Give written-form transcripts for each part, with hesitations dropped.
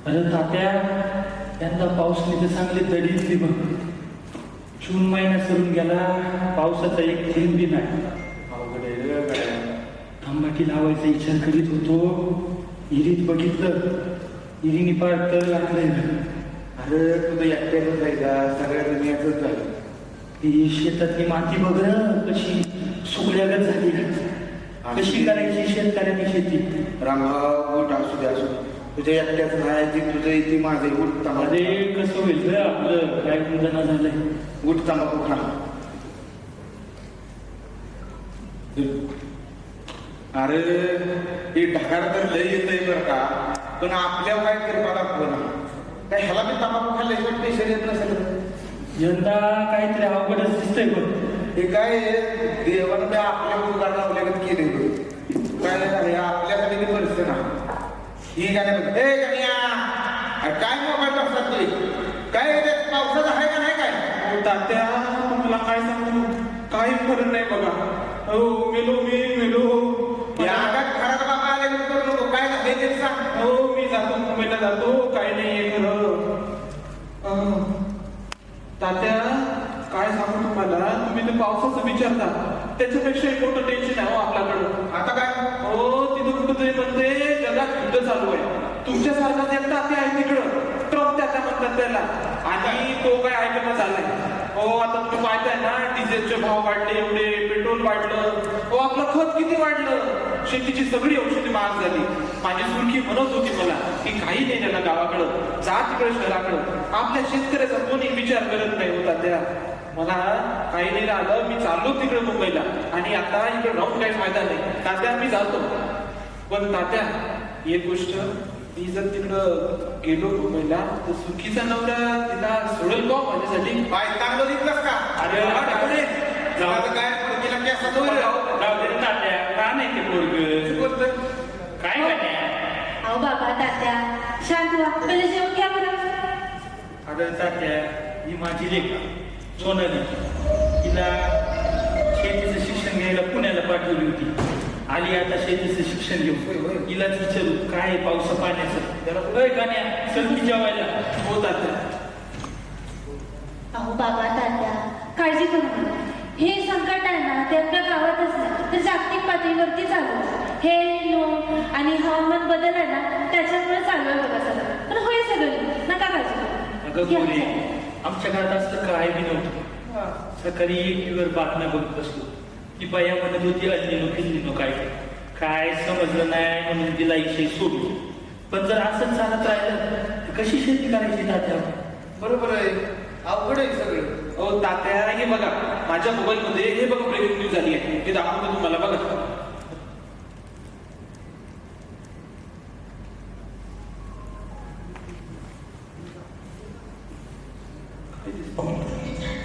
अरे तात्या, यंदा पाऊसने तर चांगली दडी दिली बघ. जून महिना सरून गेला, पावसाचा एक थेंब बी नाही. अवघड आहे रे गड्या. तंबाखी लावायचा विचार करीत होतो, इरीत बघितलं, इरीने पार तळ लागलंय. अरे तुझं एकट्याच आहे का? सगळ्या दुनियाच झालं. ती शेतातली माती बघ ना, कशी सुकल्यागत झाली. कशी करायची शेतकऱ्यांनी शेती? रामभाव उठ असू दे असू दे. तुझ्या एकट्याच नाही, ती तुझं इथे माझं उठ अरे कसं होईल रे आपलं, काय गुंजना झालंय. उठ तंबाखू खा. अरे हे ढगार तर लय येतंय बरं का, पण आपल्या काय कृपा दाखव ना. काय ह्याला मी तंबाखू खाल्ल्याशिवाय पेशंट येत नसेल. यंदा काहीतरी अवघडच दिसतंय बघ. हे काय देवानं काय आपल्या उगार लावल्यागत केले काय झाले आपल्यासाठी ते परिस्थिती ना. ही गाण्या बघ, ए गाण्या काय मोबाईल बघतात तुम्ही? काय रे पावसाचं आहे का नाही काय? तात्या तुम्हाला काय सांगू, काही खरं नाही बघा. हो मेलो या आगात खराब बाबा आले करू नको. काय झाले ते सांग. हो मी जातो, मुंबईला जातो, काही नाहीये खरं. तात्या काय सांगू तुम्हाला, तुम्ही ते पावसाचं विचारता, त्याच्यापेक्षा मोठं टेन्शन आहे हो आपल्याकडं. आता काय? हो तिथं कुठंतरी म्हणते जगात युद्ध चालू आहे. तुमच्यासारखाच एक तात्या आहे तिकडं, ट्रम्प त्याचा म्हणतात त्याला, आणि तो काय ऐकणं झालाय. हो आता तुम्ही पाहताय ना, डिझेलचे भाव वाढले एवढे, पेट्रोल वाढलं, हो आपलं खत किती वाढलं, शेतीची सगळी औषधी महाग झाली. माझी सुरखी म्हणत होती मला की काही नाही त्याला गावाकडं, जा तिकडे शहराकडं, आपल्या शेतकऱ्याचा कोणी विचार करत नाही होता. त्या मला काही नाही राहिलं, मी चाललो तिकडे मुंबईला, आणि आता इकडे राहून काही फायदा नाही. तात्या मी जातो, पण तात्या एक गोष्ट, मी जर तिकडं गेलो मुंबईला तर सुखीचा नवरा तिला सोडेल का माझ्यासाठी? काय चांगलं दिसलंस का? अरे जाऊ काय केला की असं होईल? तात्या का नाही ते पोरग काय करण्या? अहो बाबा तात्या शांत व्हा, पहिले जेवण घ्या बरं. अरे तात्या, ही माझी लेखा सोनाली, तिला शेतीचं शिक्षण घ्यायला पुण्याला पाठवली होती. आली आता शेतीचं शिक्षण घेऊ. तिलाच विचारू काय पावसा पाण्याचं. त्याला गाण्या चल की जेवायला. हो तात्या. अहो बाबा तात्या काळजी करू नका. हे संकट आहे ना ते आपल्या गावातच नाही तर जागतिक पातळीवरती चालू आहे. हे लोक आणि हवामान बदल आहे ना त्याच्यामुळे चालू आहे बघा सगळं. पण होईल सगळं, नका काळजी अगं करू. पोरी, आमच्या घरात असलं काय बी नव्हतं. सकाळी टीव्हीवर बातम्या बघत बसलो, ती बाया म्हणत होती अल्लिनो फिल्लिनो काय समजलं नाही म्हणून तिला इशे सोडली. पण जर असंच चालत राहिलं तर कशी शेती करायची तात्या? बरोबर आहे, अवघड आहे सगळं. हो तात्या हे बघा, माझ्या मोबाईल मध्ये हे बघा ब्रेकिंग न्यूज आली आहे, हे दाखवतो तुम्हाला बघा.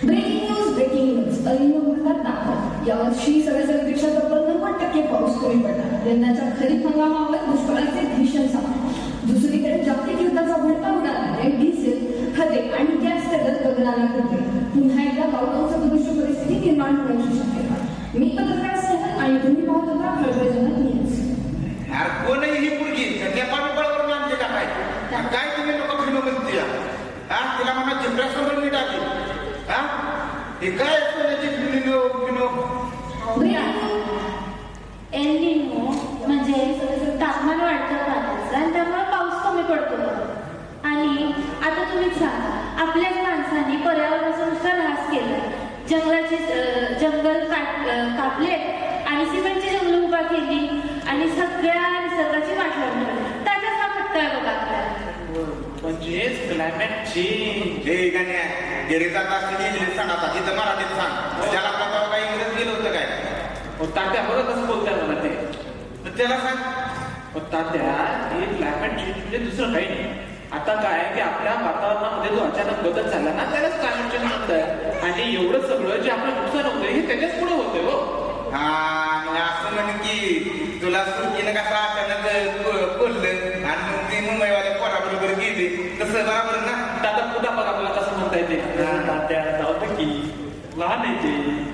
ब्रेकिंग न्यूज अलिनो मुलगात दाखल. यावर्षी सरासरीपेक्षा तब्बल 90% पाऊस कमी पडला. यंदाच्या खरीप हंगामावर दुष्काळाचे भीषण समान. दुसरीकडे जागतिक युद्धाचा भडका उडाल्याने डिझेल, खते आणि गॅस दर गगनाला भिडले. पुन्हा एकदा लॉकडाऊन सदृश्य परिस्थिती निर्माण होण्याची शक्यता. मी पत्रकार सहन आणि तुम्ही पाहत होता खळबळजनक न्यूज. यार कोणही ही मुलगी नेपाळ बळावर आणते का काय? काय तुम्ही लोक फिनो म्हणते या? हा तिला म्हणा जिब्रासवर नीट आली. हा हे काय सोन्याची फिनो एल्निनो म्हणजे तापमान वाढतं पाण्याचं आणि त्यामुळे पाऊस कमी पडतो. आणि आता तुम्हीच सांगा, आपल्याच माणसांनी पर्यावरणाचा नुसता ऱ्हास केला, जंगल कापले आणि सिमेंटची जंगल उभा केली आणि सगळ्या निसर्गाची वाट लावली. त्याचाच हा फटका आहे बघा आपल्याला. म्हणजेच क्लायमेट चेंज. हे गाण्या गेले जात असते इंग्लिश सांगा, तिथं मराठीत सांग. त्याला प्रकार काय इंग्रज गेलं होतं काय? हो तात्या बघा कसं बोलताय मला ते. तर त्याला सांग. हो तात्या हे क्लायमेट चेंज म्हणजे दुसरं काही नाही. आता काय की आपल्या वातावरणामध्ये जो अचानक बदल झाला ना त्यालाच क्लायमेट चेंज म्हणतात. आणि एवढं सगळं जे आपलं नुकसान होतं हे त्याच्याच पुढे होतंय हो. हा मग असं म्हण की तुला सुरकीनं कसं अचानक कोल्लं आणि मग ते मुंबईवाल्या पोराबरोबर गेले तसं बरोबर ना. दादा पुन्हा बघा मला कसं म्हणता येते. तात्या जाऊ की लहान आहे ते.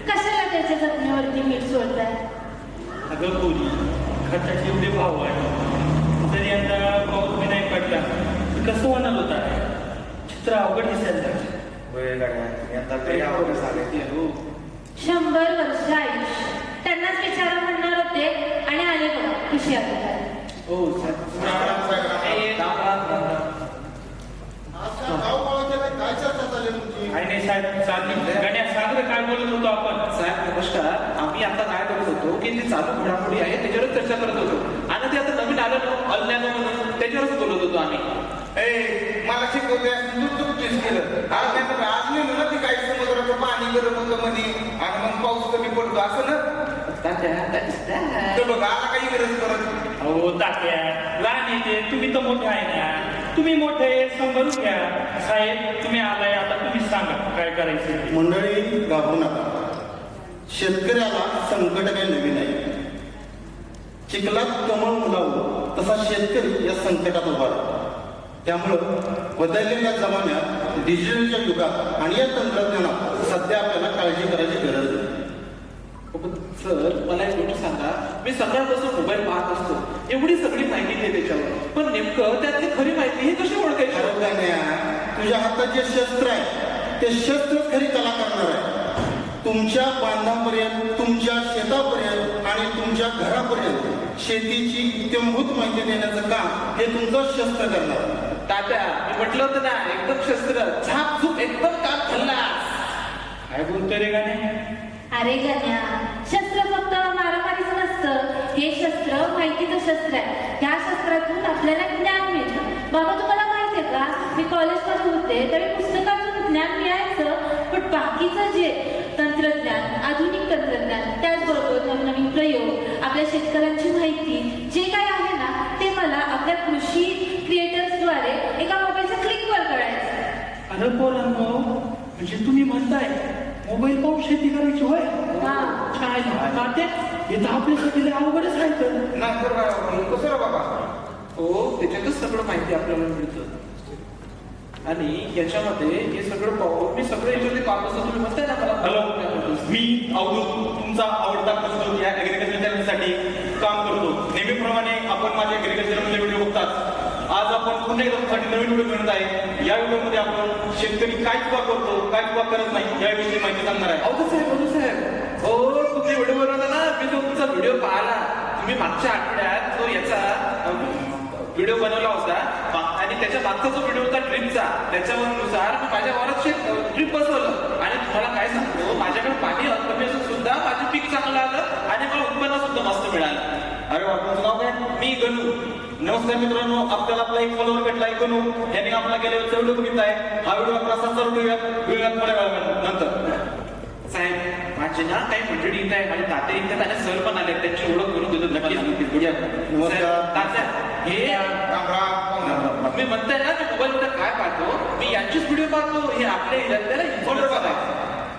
कशाला त्याच्या जखमेवरती मीठ सोडताय? अगं पोरी, खताचे एवढे भाव आहे, जर यंदा पाऊस बी नाही पडला तर कसं होणार होता चित्र अवघड दिसायला लागलं. होय गाड्या यंदा तरी आवड झाले. 100 वर्ष आयुष्य त्यांनाच विचारा म्हणणार होते आणि आले बघा कशी आले. हो काही नाही साहेब चालली गण्या सागर काय बोलत होतो आपण. साहेब नमस्कार. आम्ही आता काय करत होतो की जे चालू घडामोडी आहे त्याच्यावरच चर्चा करत होतो आणि ते आता नवीन आलं ना अज्ञान म्हणून त्याच्यावरच बोलत होतो आम्ही. ए मला शिकवते तू चुकीच केलं. आज नाही ना ती काही समुद्राचं पाणी गरम होतं मध्ये आणि मग पाऊस कमी पडतो असं ना. तर बघा आता काही गरज करत. अहो तात्या लहान येते तुम्ही तर मोठे आहे ना. तुम्ही मोठे सांभाळून घ्या. साहेब तुम्ही आलाय आता तुम्हीच सांगा काय करायचं ते. मंडळी घाबरू नका. शेतकऱ्याला संकट काही नवीन आहे. चिखलात कमळ मुलावं तसा शेतकरी या संकटात उभा राहतो. त्यामुळं बदललेल्या जमान्यात डिजिटलच्या युगात आणि या तंत्रज्ञानात सध्या आपल्याला काळजी करायची गरज नाही. सर मला एक गोष्ट सांगा. मी सकाळपासून मोबाईल पाहत असतो एवढी सगळी माहिती आहे त्याच्यावर पण नेमकं त्यातली खरी माहिती ही कशी ओळखायची. खरं काय नाही, तुझ्या हातात जे शस्त्र आहे ते शस्त्रच खरी कला करणार आहे. तुमच्या बांधापर्यंत तुमच्या शेतापर्यंत आणि तुमच्या घरापर्यंत शेतीची इत्यंभूत माहिती देण्याचं काम हे तुमचं शस्त्र करणार. तात्या मी म्हटलं होतं ना एकदम शस्त्र झापझूप एकदम काम खल्लास. काय बोलतोय रे गाणे. अरे गण्या शस्त्र फक्त मारामारीचं नसतं. हे शस्त्र माहितीचं शस्त्र आहे. ह्या शस्त्रातून आपल्याला ज्ञान मिळतं. बाबा तुम्हाला माहिती आहे का मी कॉलेजमध्ये होते तरी पुस्तकातून ज्ञान मिळायचं पण बाकीचं जे तंत्रज्ञान आधुनिक तंत्रज्ञान त्याचबरोबर नवनवीन प्रयोग आपल्या शेतकऱ्यांची माहिती जे काय आहे ना ते मला आपल्या कृषी क्रिएटर्सद्वारे एका मोबाईलच्या क्लिकवर कळायचं. अरे पोरांनो म्हणजे तुम्ही म्हणताय मोबाईल पाहून शेती करायची होय. हा. काय तात्या हे तर आपल्यासाठी लय अवघडच आहे तर. नाही तर कसं रे बाबा. हो त्याच्यातच सगळं माहिती आपल्याला मिळतं आणि याच्यामध्ये हे सगळं पाहून मी सगळं याच्यामध्ये पाहत असतो. तुम्ही म्हणताय ना मला हॅलो मी अवधूत तुमचा आवडता प्रश्न या ऍग्रिकल्चर चॅनलसाठी काम करतो. नेहमीप्रमाणे आपण माझ्या ऍग्रिकल्चरमधले व्हिडिओ बघतात. आज आपण पुन्हा एकदा तुमच्यासाठी नवीन व्हिडिओ बनवत आहे. या व्हिडिओमध्ये आपण शेतकरी काय चुका करतो काय चुका करत नाही याविषयी माहिती सांगणार आहे. अवधूत साहेब हो तुम्ही व्हिडिओ बनवता ना मी तो तुमचा व्हिडिओ पाहिला. तुम्ही मागच्या आठवड्यात तो याचा व्हिडिओ बनवला होता आणि त्याच्या मागचा जो व्हिडिओ होता ट्रिपचा त्याच्यानुसार मी माझ्या वारात ट्रिप बसवलं आणि तुम्हाला काय सांगतो माझ्याकडे पाणी कमी असून सुद्धा माझे पीक चांगलं आलं आणि मला उत्पन्न सुद्धा मस्त मिळालं. अरे वा तुमचं नाव काय. मी गणू. नमस्कार मित्रांनो आपल्याला आपला एक फॉलोअर भेटला गणू यांनी आपला गेल्या वेळेचा व्हिडिओ बघितलाय. हा व्हिडिओ आपला 7 व्हिडिओ थोड्या वेळानंतर. साहेब माझे ना काही मंडळी इथं आहे माझे ताते इथं आणि सर पण आले त्यांची ओळख करून देतो. नमस्कार. तात्या हे मी म्हणताय ना मी मोबाईल मध्ये काय पाहतो मी यांचीच व्हिडिओ पाहतो. हे आपल्या इलाक्याला इन्फॉर्मर बघा.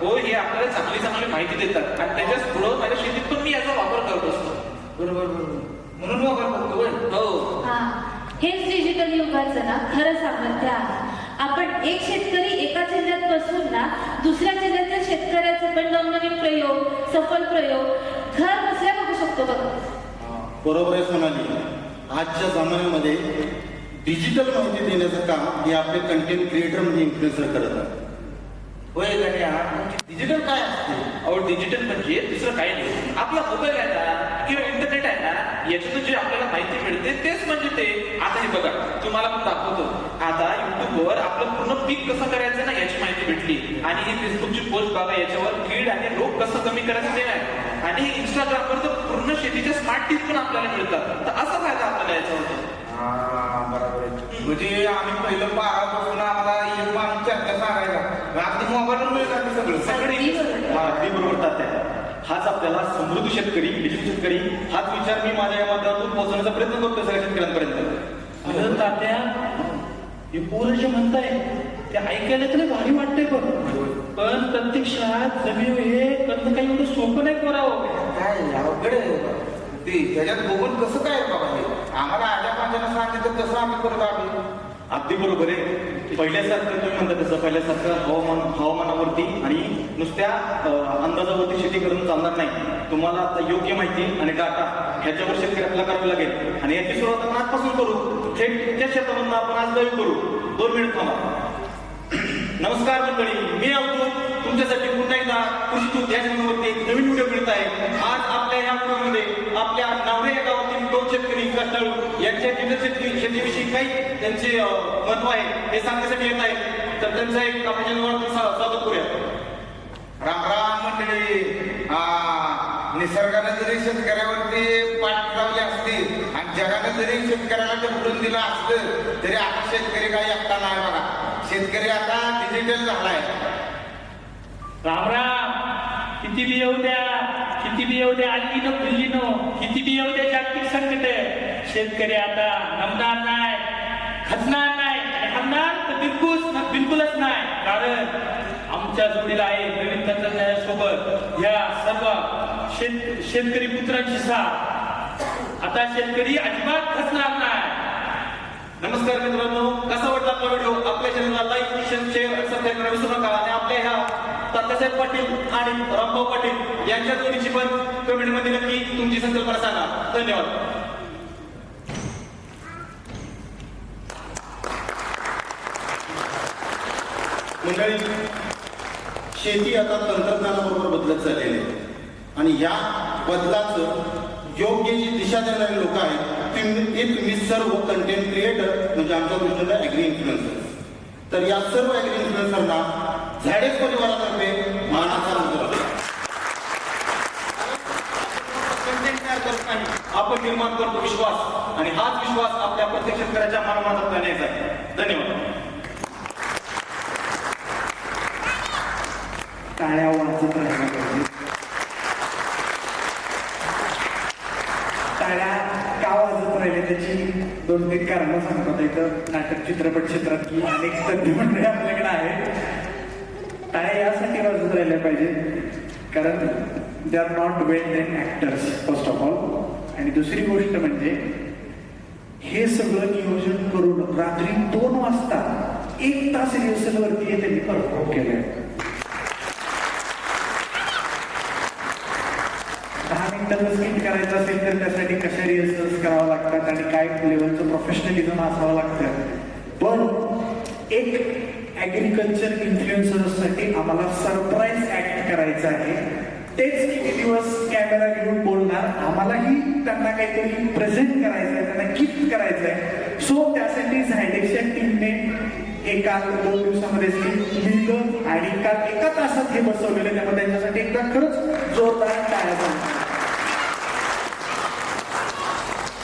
हो हे आपल्याला चांगली माहिती देतात आणि त्याच्याच पुढं माझ्या शेतीत पण मी याचा वापर करत असतो. बरोबर म्हणून वापर करतो. हो हा हेच डिजिटल युगाचं ना खरं सामर्थ्य आहे. आपण एक शेतकरी एका जिल्ह्यात बसून ना दुसऱ्या जिल्ह्यातील शेतकऱ्याचे पण नवनवीन प्रयोग सफल प्रयोग घर बसल्या बघू शकतो बघा. बरोबर आहे सोनाली. आजच्या जमान्यामध्ये डिजिटल माहिती देण्याचं काम हे आपले कंटेंट क्रिएटर म्हणजे इन्फ्लुएन्सर करत आहेत. होय गण्या डिजिटल काय असते. अहो डिजिटल म्हणजे दुसरं काही नाही. आपला मोबाईल आहे ना किंवा इंटरनेट आहे ना याच्यातून जे आपल्याला माहिती मिळते तेच म्हणजे ते. आता हे बघा तुम्हाला पण दाखवतो. आता युट्यूबवर आपलं पूर्ण पीक कसं करायचं ना याची माहिती भेटली आणि ही फेसबुकची पोस्ट बघा याच्यावर कीड आणि रोग कसं कमी करायचं ते आहे आणि इंस्टाग्रामवर तर पूर्ण शेतीच्या स्मार्ट टिप्स पण आपल्याला मिळतात. तर असा फायदा आपल्याला याचा होतो. बरोबर आहे. म्हणजे आम्ही पहिलं पासून आम्हाला एक माणूस चर्चा सांगायला अगदी मोबाईलवर मिळतात सगळं अगदी बरोबर. अगदी बरोबर तात्या. हाच आपल्याला समृद्ध शेतकरी डिजिटल शेतकरी हाच विचार मी माझ्या या माध्यमातून पोहोचवण्याचा प्रयत्न करतो सगळ्या शेतकऱ्यांपर्यंत. अरे तात्या हे पोरं जे म्हणताय ते ऐकायला तरी भारी वाटतंय बघ पण प्रत्यक्षात जमीन हे करणं काही एवढं सोपं नाही करावं. काय अवघड आहे ते त्याच्यात बघून कसं काय बाबा हे आम्हाला आल्या पाण्याला सांगितलं तसं आम्ही करत आम्ही अगदी बरोबर आहे. पहिल्यासारखं तुम्ही म्हणता तसं पहिल्यासारखं हवामानावरती आणि नुसत्या अंदाजावरती शेती करून चालणार नाही. तुम्हाला आता योग्य माहिती आणि डाटा ह्याच्यावर शेतकरी आपल्याला करावी लागेल आणि याची सुरुवात आपण आजपासून करू. थेट त्या शेतामधून आपण आज लाईव्ह करू. 2 मिनिट थांबा. नमस्कार मंडळी, मी अवधूत तुमच्यासाठी पुन्हा एकदा कृषी दूत या चॅनलवरती एक नवीन व्हिडिओ मिळत आहे. आज आपल्या या व्हिडिओमध्ये आपल्या नावरे या गावातील 2 शेतकरी कष्टाळू यांच्या शेतीविषयी काही त्यांचे महत्व आहे हे सांगण्यासाठी येत आहे. तर त्यांचं एक आपल्या चॅनलवर स्वागत करूया. राम राम मंडळी. निसर्गाने जरी शेतकऱ्यावरती पाठ लावली असती आणि जगाने जरी शेतकऱ्याला ढकलून दिलं असलं तरी आता शेतकरी काही एकटा नाही बघा. शेतकरी आता डिजिटल झालाय. राम राम. किती बी येऊ द्या आली नो खुल्ली नो, किती बी येऊ द्या जागतिक संकट, शेतकरी आता नमणार नाही, खचणार नाही आणि हमणार तर बिलकुलच नाही. कारण आमच्या जोडीला आहे नवीन तंत्रज्ञानासोबत या सर्व शेतकरी पुत्रांची साथ. आता शेतकरी अजिबात खचणार नाही. नमस्कार मित्रांनो, कसा वाटला आपला व्हिडिओ? आपल्या चॅनलला लाईक, शेअर, सबस्क्राईब करायला विसरू नका आणि आपल्या ह्या तात्यासाहेब पाटील आणि रामभाऊ पाटील यांच्या जोडीची पण कमेंटमध्ये नक्की तुमची संकल्पना सांगा. धन्यवाद. मंडळी, शेती आता तंत्रज्ञानाबरोबर बदलत चाललेली आहे आणि या बदलाचं योग्य जी दिशा देणारे लोक आहेत ते तुम्ही सर्व कंटेंट क्रिएटर म्हणजे आमच्या दृष्टीने ॲग्री इन्फ्लुएन्सर्स. तर या सर्व ॲग्री इन्फ्लुएन्सरना झाडेच परिवारातर्फे मानाचा मुद्रा. कंटेंट तयार करत नाही, आपण निर्माण करतो विश्वास आणि हाच विश्वास आपल्या प्रत्येक शेतकऱ्याच्या मनात न्यायचा आहे. धन्यवाद. टाळ्या वाजत राहिल्या पाहिजे. टाळ्या का वाजत राहिले त्याची 2-3 कारणं सांगतात. इथं नाटक चित्रपट क्षेत्रात की अनेक तज्ञ मंडळी आपल्याकडे आहे. टाळ्या यासाठी वाजत राहिल्या पाहिजे कारण they are not well train actors first of all. आणि दुसरी गोष्ट म्हणजे हे सगळं नियोजन करून रात्री 2 वाजता 1 तास रिहर्सलवरती त्यांनी परफॉर्म केलंय. 10 मिनिटाचं स्किट करायचं असेल तर त्यासाठी कशा रिहर्सल्स करावं लागतात आणि काय लेवलचं प्रोफेशनलिझम असावं लागतं. पण एक ॲग्रिकल्चर इन्फ्लुएन्सर्ससाठी आम्हाला सरप्राईज ऍक्ट करायचं आहे. तेच किती दिवस कॅमेरा घेऊन बोलणार, आम्हालाही त्यांना काहीतरी प्रेझेंट करायचं आहे, त्यांना गिफ्ट करायचं आहे. सो त्यासाठी झायडेक्सच्या टीमने एका 2 दिवसामध्ये लिहिलं आणि काल 1 तासात हे बसवलेलं. त्यामुळे त्यांच्यासाठी एकदा खरंच जोरदार टाळ्या.